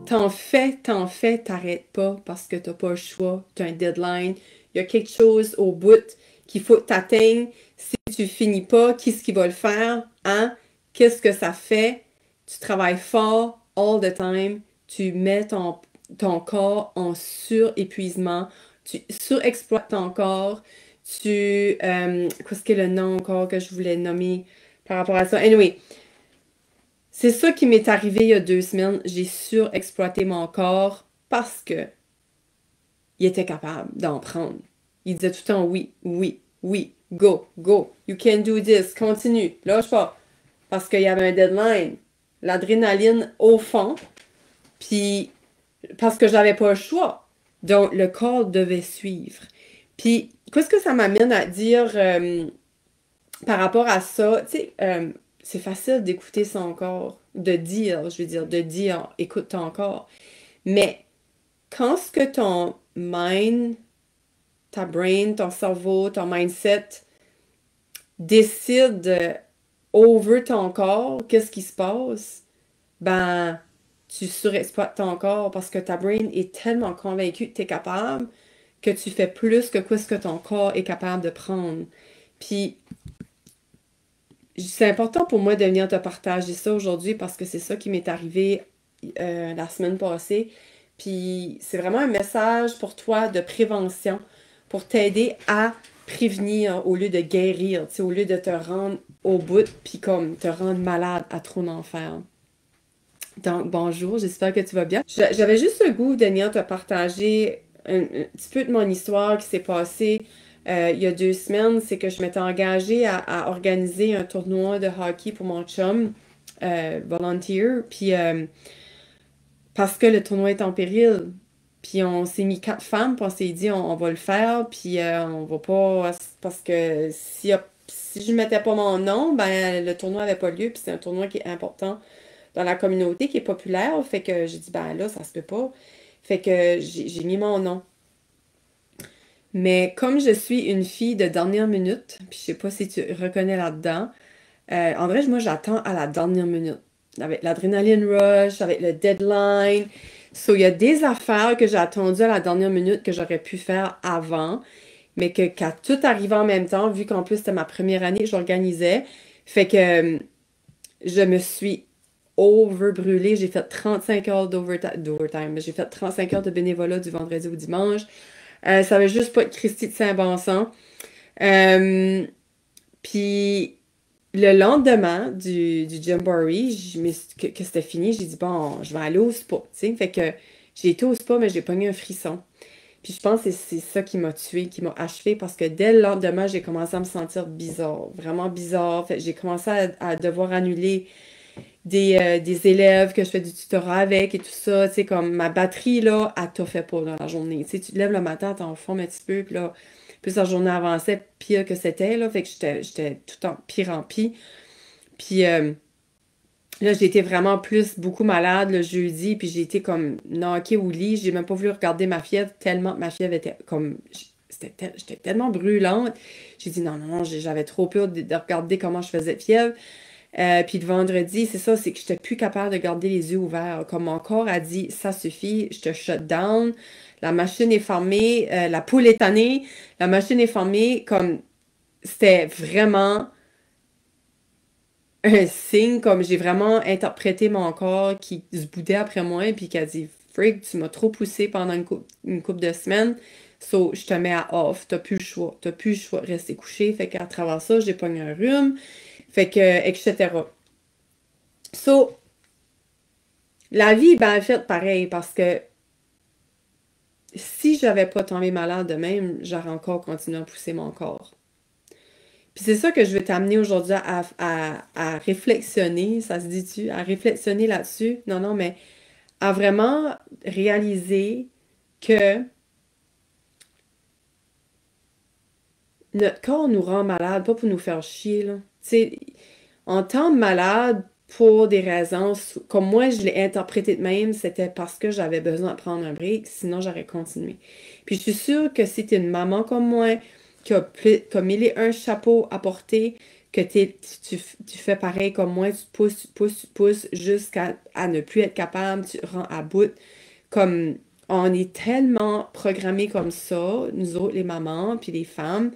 t'en fais, t'arrêtes pas parce que t'as pas le choix, t'as un deadline, il y a quelque chose au bout qu'il faut que t'atteignes. Si tu finis pas, qu'est-ce qui va le faire? Hein? Qu'est-ce que ça fait? Tu travailles fort all the time, tu mets ton corps en surépuisement, tu surexploites ton corps, qu'est-ce que le nom encore que je voulais nommer par rapport à ça? Anyway, c'est ça qui m'est arrivé il y a 2 semaines. J'ai surexploité mon corps parce que il était capable d'en prendre. Il disait tout le temps oui, oui, oui, go, go, you can do this, continue, lâche pas. Parce qu'il y avait un deadline. L'adrénaline au fond, puis parce que j'avais pas le choix. Donc, le corps devait suivre. Puis, qu'est-ce que ça m'amène à dire par rapport à ça? Tu sais, c'est facile d'écouter son corps, de dire, écoute ton corps. Mais quand ce que ton mind, ta brain, ton cerveau, ton mindset décide over ton corps, qu'est-ce qui se passe? Ben, tu surexploites ton corps parce que ta brain est tellement convaincue que tu es capable que tu fais plus que ce que ton corps est capable de prendre. Puis, c'est important pour moi de venir te partager ça aujourd'hui parce que c'est ça qui m'est arrivé la semaine passée. Puis, c'est vraiment un message pour toi de prévention, pour t'aider à prévenir au lieu de guérir, au lieu de te rendre au bout, puis comme te rendre malade à trop d'en faire. Donc, bonjour, j'espère que tu vas bien. J'avais juste le goût de venir te partager un petit peu de mon histoire qui s'est passée il y a 2 semaines. C'est que je m'étais engagée à organiser un tournoi de hockey pour mon chum, volunteer, puis parce que le tournoi est en péril. Puis on s'est mis 4 femmes, puis on s'est dit on va le faire, puis on va pas... Parce que si je mettais pas mon nom, ben le tournoi n'avait pas lieu, puis c'est un tournoi qui est important dans la communauté, qui est populaire. Fait que j'ai dit, ben là, ça se peut pas. Fait que j'ai mis mon nom. Mais comme je suis une fille de dernière minute, puis je sais pas si tu reconnais là-dedans, en vrai, moi, j'attends à la dernière minute. Avec l'adrénaline rush, avec le deadline. So, il y a des affaires que j'ai attendues à la dernière minute que j'aurais pu faire avant, mais qu'à tout arriver en même temps, vu qu'en plus c'était ma première année que j'organisais, fait que je me suis overbrûlée. J'ai fait 35 heures d'overtime. J'ai fait 35 heures de bénévolat du vendredi au dimanche. Ça avait juste pas de Christy de Saint-Bon sens. Puis le lendemain du Jamboree, que c'était fini, j'ai dit, bon, je vais aller au spa, tu sais. Fait que j'ai été au spa, mais j'ai pogné un frisson. Puis je pense que c'est ça qui m'a tuée, qui m'a achevée, parce que dès le lendemain, j'ai commencé à me sentir bizarre, vraiment bizarre. Fait que j'ai commencé à devoir annuler des élèves que je fais du tutorat avec et tout ça. Tu sais, comme ma batterie, là, elle t'a fait pas dans la journée. Tu sais, tu te lèves le matin, t'en formes un petit peu, puis là, plus la journée avançait, pire que c'était, là. Fait que j'étais tout en pire en pire. Puis là, j'ai été vraiment beaucoup malade le jeudi, puis j'ai été comme knockée au lit. J'ai même pas voulu regarder ma fièvre tellement que ma fièvre était comme... J'étais tellement brûlante. J'ai dit non, non, non, j'avais trop peur de regarder comment je faisais de fièvre. Puis le vendredi, c'est ça, c'est que j'étais plus capable de garder les yeux ouverts. Comme mon corps a dit, ça suffit, je te shut down, la machine est fermée, la poule est tannée, la machine est fermée. Comme c'était vraiment un signe, comme j'ai vraiment interprété mon corps qui se boudait après moi, puis qui a dit, Freak, tu m'as trop poussé pendant une couple de semaines. So, je te mets à off, t'as plus le choix. T'as plus le choix de rester couché. Fait qu'à travers ça, j'ai pogné un rhume. Fait que, etc. So, la vie est bien faite pareil parce que si j'avais pas tombé malade de même, j'aurais encore continué à pousser mon corps. Puis c'est ça que je veux t'amener aujourd'hui à réflexionner, ça se dit-tu? À réflexionner là-dessus. Non, non, mais à vraiment réaliser que notre corps nous rend malade, pas pour nous faire chier, là. Tu sais, on tombe malade pour des raisons, comme moi je l'ai interprété de même, c'était parce que j'avais besoin de prendre un break, sinon j'aurais continué. Puis je suis sûre que si t'es une maman comme moi, qui a mille et un chapeaux à porter, que tu fais pareil comme moi, tu te pousses jusqu'à ne plus être capable, tu rends à bout. Comme on est tellement programmés comme ça, nous autres, les mamans, puis les femmes,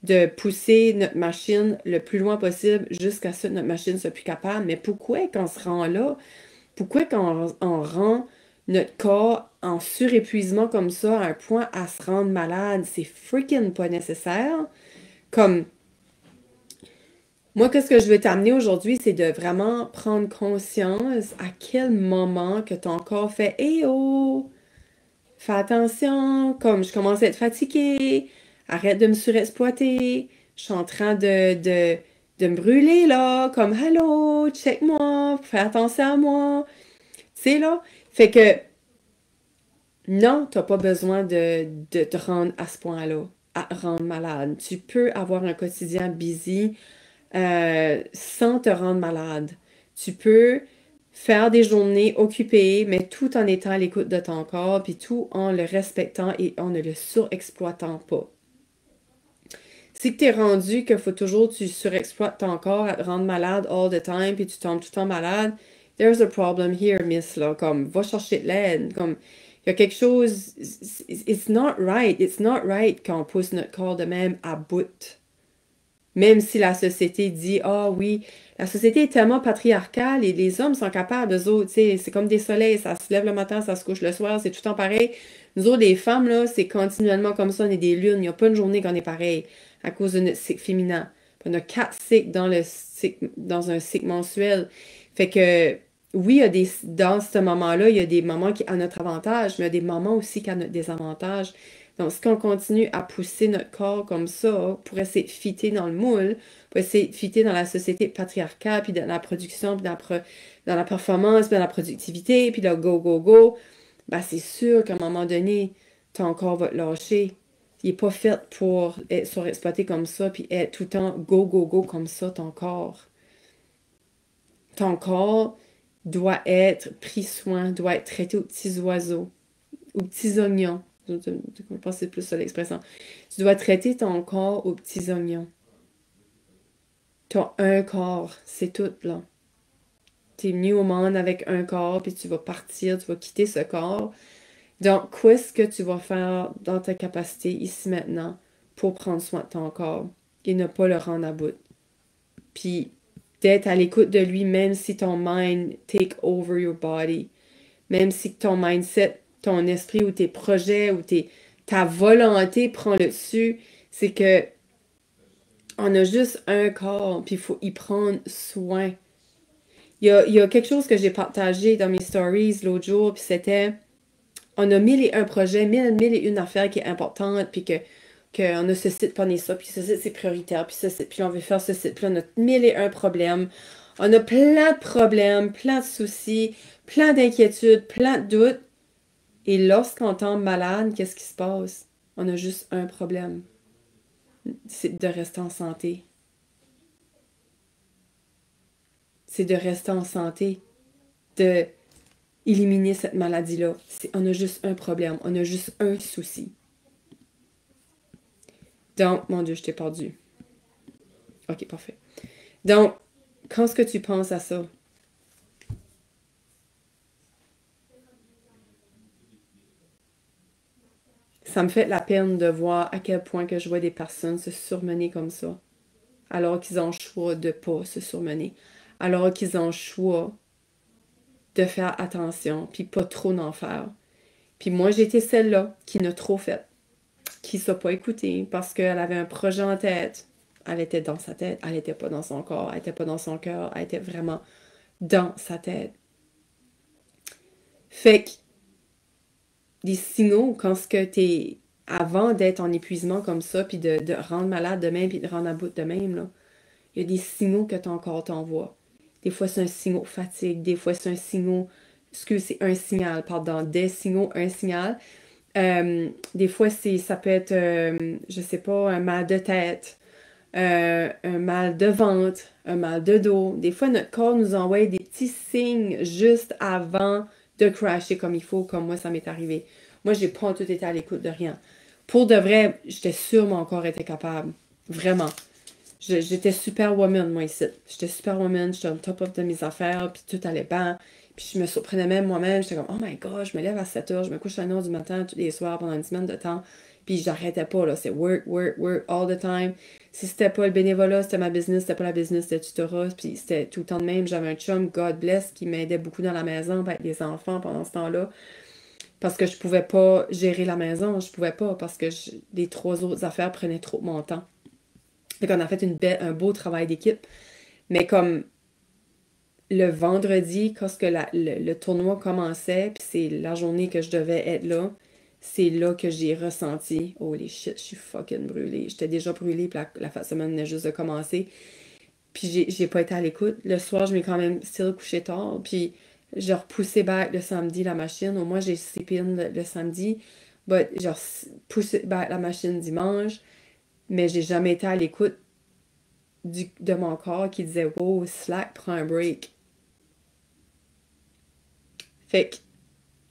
de pousser notre machine le plus loin possible jusqu'à ce que notre machine soit plus capable. Mais pourquoi qu'on se rend là? Pourquoi qu'on on rend notre corps en surépuisement comme ça à un point à se rendre malade? C'est freaking pas nécessaire. Comme, moi, qu'est-ce que je veux t'amener aujourd'hui, c'est de vraiment prendre conscience à quel moment que ton corps fait « Eh oh! Fais attention! » Comme, je commence à être fatiguée, arrête de me surexploiter, je suis en train de me brûler là, comme « Hello! Check-moi! Fais attention à moi! » Tu sais, là? Fait que, non, t'as pas besoin de te rendre à ce point-là, à te rendre malade. Tu peux avoir un quotidien busy sans te rendre malade. Tu peux faire des journées occupées, mais tout en étant à l'écoute de ton corps, puis tout en le respectant et en ne le surexploitant pas. Si tu es rendu qu'il faut toujours que tu surexploites ton corps à te rendre malade all the time, puis tu tombes tout le temps malade, there's a problem here, miss, là. Comme, va chercher de l'aide. Comme, il y a quelque chose, it's not right. It's not right quand on pousse notre corps de même à bout. Même si la société dit, ah oui, la société est tellement patriarcale et les hommes sont capables, eux autres, tu sais, c'est comme des soleils, ça se lève le matin, ça se couche le soir, c'est tout le temps pareil. Nous autres, les femmes, là, c'est continuellement comme ça, on est des lunes, il n'y a pas une journée qu'on est pareil à cause de notre cycle féminin. Puis on a 4 cycles dans un cycle mensuel. Fait que, oui, il y a dans ce moment-là, il y a des moments qui ont notre avantage, mais il y a des moments aussi qui ont notre désavantage. Donc, si on continue à pousser notre corps comme ça pour essayer de fitter dans le moule, pour essayer de fitter dans la société patriarcale, puis dans la production, puis dans la performance, puis dans la productivité, puis le go, go, go, ben c'est sûr qu'à un moment donné, ton corps va te lâcher. Il n'est pas fait pour être surexploité comme ça, puis être tout le temps go, go, go comme ça, ton corps. Ton corps doit être pris soin, doit être traité aux petits oiseaux, aux petits oignons. Je pense que c'est plus ça l'expression. Tu dois traiter ton corps aux petits oignons. Tu as un corps, c'est tout, là. Tu es venu au monde avec un corps, puis tu vas partir, tu vas quitter ce corps. Donc, qu'est-ce que tu vas faire dans ta capacité ici maintenant pour prendre soin de ton corps et ne pas le rendre à bout? Puis, d'être à l'écoute de lui, même si ton mind take over your body, même si ton mindset, ton esprit ou tes projets ou ta volonté prend le dessus, c'est que on a juste un corps, puis il faut y prendre soin. Il y a quelque chose que j'ai partagé dans mes stories l'autre jour, puis c'était, on a 1001 projets, 1001 affaires qui est importante, puis qu'on a ce site, puis on est ça, puis ce site c'est prioritaire, puis ce site, puis on veut faire ce site, puis on a 1001 problèmes. On a plein de problèmes, plein de soucis, plein d'inquiétudes, plein de doutes. Et lorsqu'on tombe malade, qu'est-ce qui se passe? On a juste un problème. C'est de rester en santé. C'est de rester en santé. De éliminer cette maladie-là. On a juste un problème. On a juste un souci. Donc, mon Dieu, je t'ai perdu. Ok, parfait. Donc, quand est-ce que tu penses à ça? Ça me fait la peine de voir à quel point que je vois des personnes se surmener comme ça, alors qu'ils ont le choix de ne pas se surmener, alors qu'ils ont le choix de faire attention, puis pas trop d'en faire. Puis moi, j'étais celle-là qui n'a trop fait, qui ne s'est pas écoutée parce qu'elle avait un projet en tête. Elle était dans sa tête, elle n'était pas dans son corps, elle n'était pas dans son cœur, elle était vraiment dans sa tête. Fait que des signaux quand ce que t'es avant d'être en épuisement comme ça, puis de rendre malade de même, puis de rendre à bout de même, là, il y a des signaux que ton corps t'envoie. Des fois, c'est un signal fatigue, des fois, c'est un signal, c'est un signal, pardon, des signaux, un signal. Des fois, ça peut être, je sais pas, un mal de tête, un mal de ventre, un mal de dos. Des fois, notre corps nous envoie des petits signes juste avant de crasher comme il faut, comme moi, ça m'est arrivé. Moi, j'ai pas tout été à l'écoute de rien. Pour de vrai, j'étais sûre mon corps était capable. Vraiment. J'étais superwoman, moi, ici. J'étais superwoman, j'étais on top of de mes affaires, puis tout allait bien. Puis je me surprenais même moi-même, j'étais comme, oh my god, je me lève à 7 heures, je me couche à 1 heure du matin tous les soirs pendant une semaine de temps, puis j'arrêtais pas, là, c'est work, work, work, all the time. Si c'était pas le bénévolat, c'était ma business, c'était pas la business, c'était tutorat, puis c'était tout le temps de même. J'avais un chum, God bless, qui m'aidait beaucoup dans la maison, avec les enfants pendant ce temps-là, parce que je pouvais pas gérer la maison, je pouvais pas, parce que les 3 autres affaires prenaient trop de mon temps. Fait qu'on a fait un beau travail d'équipe, mais comme le vendredi, quand ce que le tournoi commençait, puis c'est la journée que je devais être là, c'est là que j'ai ressenti, holy shit, je suis fucking brûlée. J'étais déjà brûlée, puis la fin de semaine venait juste de commencer. Puis j'ai pas été à l'écoute. Le soir, je m'ai quand même still couché tard, puis j'ai repoussé back le samedi la machine. Au moins, j'ai sleep-in le samedi, but j'ai repoussé back la machine dimanche, mais j'ai jamais été à l'écoute de mon corps qui disait, wow, slack, prends un break. Fait que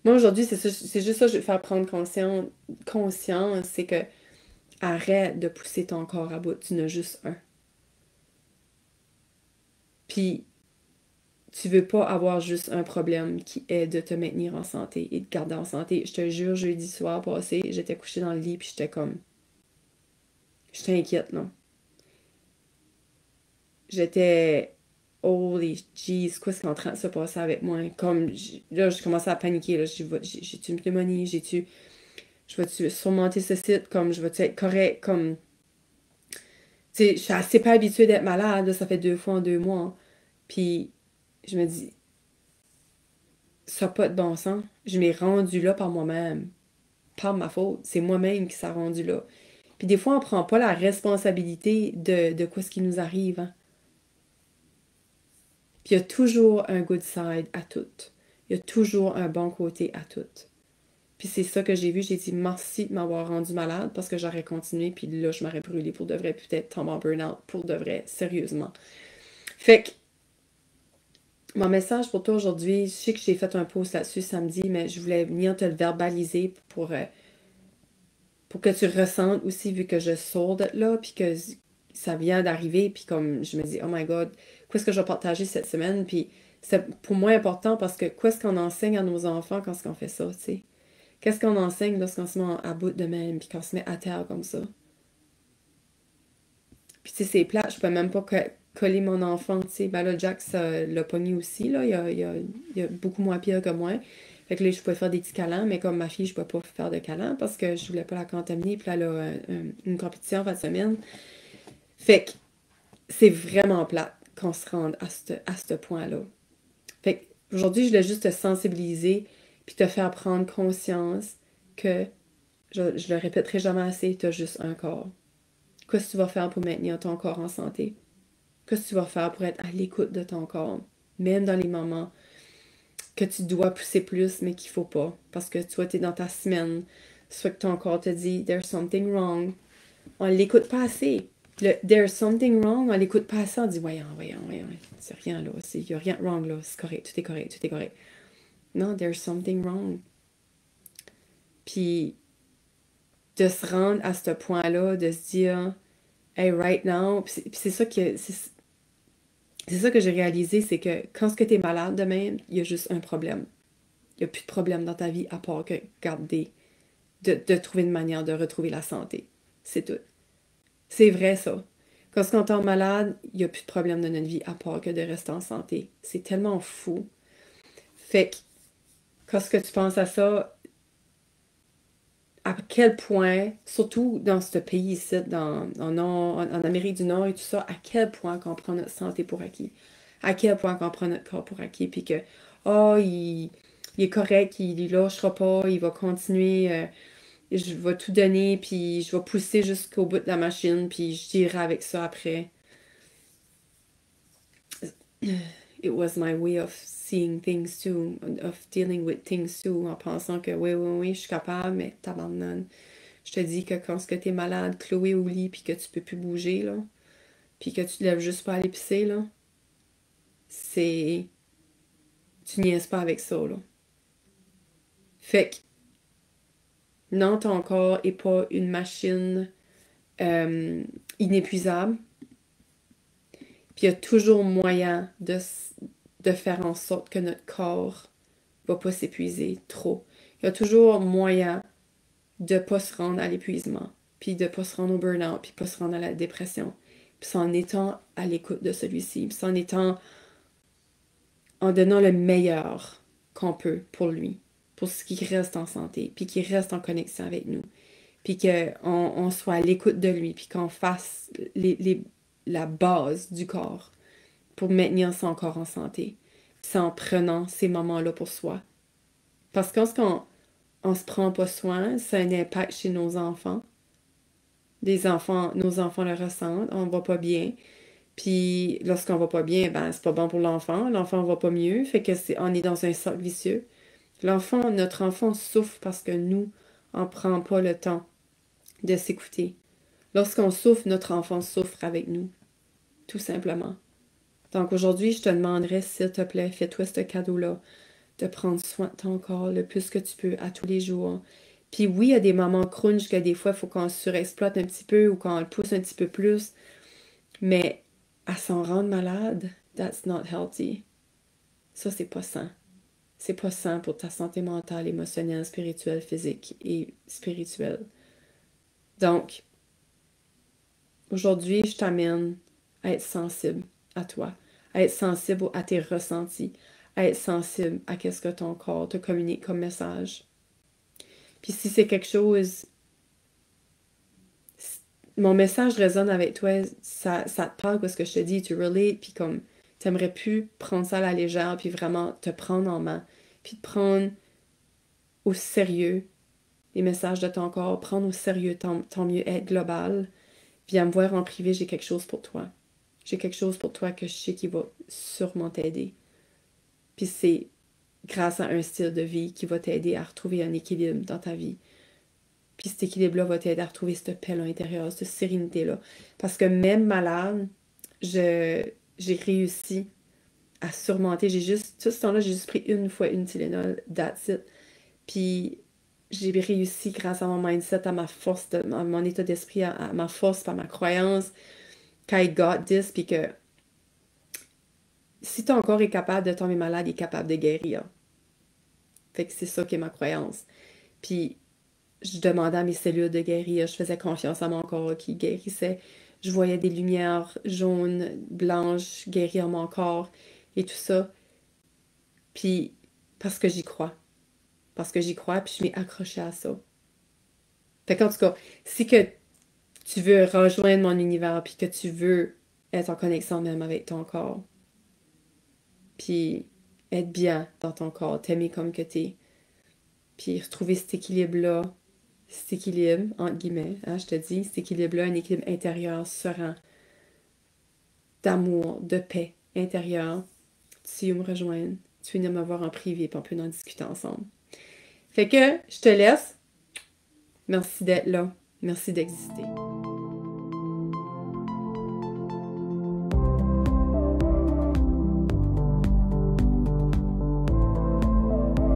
moi, aujourd'hui, c'est juste ça que je vais faire prendre conscience, c'est que arrête de pousser ton corps à bout, tu n'as juste un. Puis, tu veux pas avoir juste un problème qui est de te maintenir en santé et de te garder en santé. Je te jure, jeudi soir passé, j'étais couchée dans le lit, puis j'étais comme... J'étais inquiète, non? J'étais... Holy jeez, quoi ce qui est en train de se passer avec moi? Comme, là, je commençais à paniquer, là. J'ai-tu une pneumonie? Je vais-tu surmonter ce site? Comme, je vais-tu être correct? Comme... Tu sais, je suis assez pas habituée d'être malade, là, ça fait 2 fois en 2 mois. Puis je me dis, ça n'a pas de bon sens. Je m'ai rendue là par moi-même. Par ma faute. C'est moi-même qui s'est rendue là. Puis des fois, on prend pas la responsabilité de quoi ce qui nous arrive, hein. Puis il y a toujours un good side à tout. Il y a toujours un bon côté à tout. Puis c'est ça que j'ai vu. J'ai dit merci de m'avoir rendu malade parce que j'aurais continué. Puis là, je m'aurais brûlé pour de vrai. Puis peut-être tomber en burn-out pour de vrai. Sérieusement. Fait que mon message pour toi aujourd'hui, je sais que j'ai fait un post là-dessus samedi, mais je voulais venir te le verbaliser pour que tu ressentes aussi, vu que je sors de là, puis que ça vient d'arriver, puis comme je me dis, oh my God, qu'est-ce que je vais partager cette semaine? Puis c'est pour moi important parce que qu'est-ce qu'on enseigne à nos enfants quand on fait ça, tu sais? Qu'est-ce qu'on enseigne lorsqu'on se met à bout de même, puis qu'on se met à terre comme ça? Puis tu sais, c'est plat, je peux même pas coller mon enfant, tu sais. Ben là, Jack, ça l'a pogné aussi, là. Il a beaucoup moins pire que moi. Fait que là, je pouvais faire des petits câlins, mais comme ma fille, je peux pas faire de câlins parce que je voulais pas la contaminer. Puis là, elle a une compétition en fin de semaine. Fait que c'est vraiment plate qu'on se rende à ce point-là. Fait que aujourd'hui, je voulais juste te sensibiliser puis te faire prendre conscience que, je le répéterai jamais assez, tu as juste un corps. Qu'est-ce que tu vas faire pour maintenir ton corps en santé? Qu'est-ce que tu vas faire pour être à l'écoute de ton corps? Même dans les moments que tu dois pousser plus, mais qu'il faut pas. Parce que soit tu es dans ta semaine, soit que ton corps te dit There's something wrong. On l'écoute pas assez. Le There's something wrong, on l'écoute pas assez. On dit voyons. C'est rien là. Il n'y a rien de wrong là. C'est correct, tout est correct, tout est correct. Non, there's something wrong. Puis de se rendre à ce point-là, de se dire Hey, right now, puis c'est ça que c'est ça que j'ai réalisé, c'est que quand ce que tu es malade de même, il y a juste un problème. Il n'y a plus de problème dans ta vie à part que garder, de trouver une manière de retrouver la santé. C'est tout. C'est vrai ça. Quand on tombe malade, il n'y a plus de problème dans notre vie à part que de rester en santé. C'est tellement fou. Fait que quand ce que tu penses à ça, à quel point, surtout dans ce pays ici, en Amérique du Nord et tout ça, à quel point qu'on prend notre santé pour acquis. À quel point qu'on prend notre corps pour acquis. Puis que, oh, il est correct, il lâchera pas, il va continuer, je vais tout donner, puis je vais pousser jusqu'au bout de la machine, puis je dirai avec ça après. It was my way of seeing things too, of dealing with things too, en pensant que oui, je suis capable, mais t'abandonnes. Je te dis que quand tu es malade, cloué au lit, puis que tu peux plus bouger, là, puis que tu te lèves juste pas à l'épicer, là, c'est... Tu niaises pas avec ça, là. Fait que, non, ton corps est pas une machine euh, inépuisable. Puis il y a toujours moyen de faire en sorte que notre corps ne va pas s'épuiser trop. Il y a toujours moyen de ne pas se rendre à l'épuisement, puis de ne pas se rendre au burn-out, puis de ne pas se rendre à la dépression. Puis c'est en étant à l'écoute de celui-ci, puis c'est en donnant le meilleur qu'on peut pour lui, pour ce qui reste en santé, puis qu'il reste en connexion avec nous, puis qu'on soit à l'écoute de lui, puis qu'on fasse la base du corps pour maintenir son corps en santé. C'est en prenant ces moments-là pour soi. Parce que quand on se prend pas soin, ça a un impact chez nos enfants. Nos enfants le ressentent, on va pas bien. Puis lorsqu'on va pas bien, ben c'est pas bon pour l'enfant va pas mieux, fait que on est dans un cercle vicieux. Notre enfant souffre parce que nous, on prend pas le temps de s'écouter. Lorsqu'on souffre, notre enfant souffre avec nous, tout simplement. Donc aujourd'hui, je te demanderais, s'il te plaît, fais-toi ce cadeau-là, de prendre soin de ton corps le plus que tu peux à tous les jours. Puis oui, il y a des moments crunch que des fois, il faut qu'on surexploite un petit peu ou qu'on le pousse un petit peu plus, mais à s'en rendre malade, that's not healthy. Ça, c'est pas sain. C'est pas sain pour ta santé mentale, émotionnelle, spirituelle, physique et spirituelle. Donc, aujourd'hui, je t'amène à être sensible à toi, à être sensible à tes ressentis, à être sensible à ce que ton corps te communique comme message. Puis si c'est quelque chose, mon message résonne avec toi, ça te parle parce que je te dis, tu relates, puis comme, t'aimerais plus prendre ça à la légère, puis vraiment te prendre en main, puis te prendre au sérieux les messages de ton corps, prendre au sérieux ton mieux-être global, viens me voir en privé, j'ai quelque chose pour toi. J'ai quelque chose pour toi que je sais qui va sûrement t'aider. Puis c'est grâce à un style de vie qui va t'aider à retrouver un équilibre dans ta vie. Puis cet équilibre-là va t'aider à retrouver cette paix à l'intérieur, cette sérénité-là. Parce que même malade, j'ai réussi à surmonter. Tout ce temps-là, j'ai juste pris une fois une Tylenol, that's it. Puis j'ai réussi grâce à mon mindset, à ma force, à mon état d'esprit, à ma force, à ma croyance, I got this, puis que si ton corps est capable de tomber malade, il est capable de guérir. Fait que c'est ça qui est ma croyance. Puis je demandais à mes cellules de guérir, je faisais confiance à mon corps qui guérissait. Je voyais des lumières jaunes, blanches guérir mon corps et tout ça. Puis parce que j'y crois. Parce que j'y crois, puis je m'ai accrochée à ça. Fait qu'en tout cas, si que tu veux rejoindre mon univers, puis que tu veux être en connexion même avec ton corps, puis être bien dans ton corps, t'aimer comme que t'es, puis retrouver cet équilibre, entre guillemets, hein, je te dis, cet équilibre-là, un équilibre intérieur serein, d'amour, de paix intérieure, tu veux me rejoindre, tu veux venir me voir en privé, puis on peut en discuter ensemble. Fait que, je te laisse. Merci d'être là. Merci d'exister.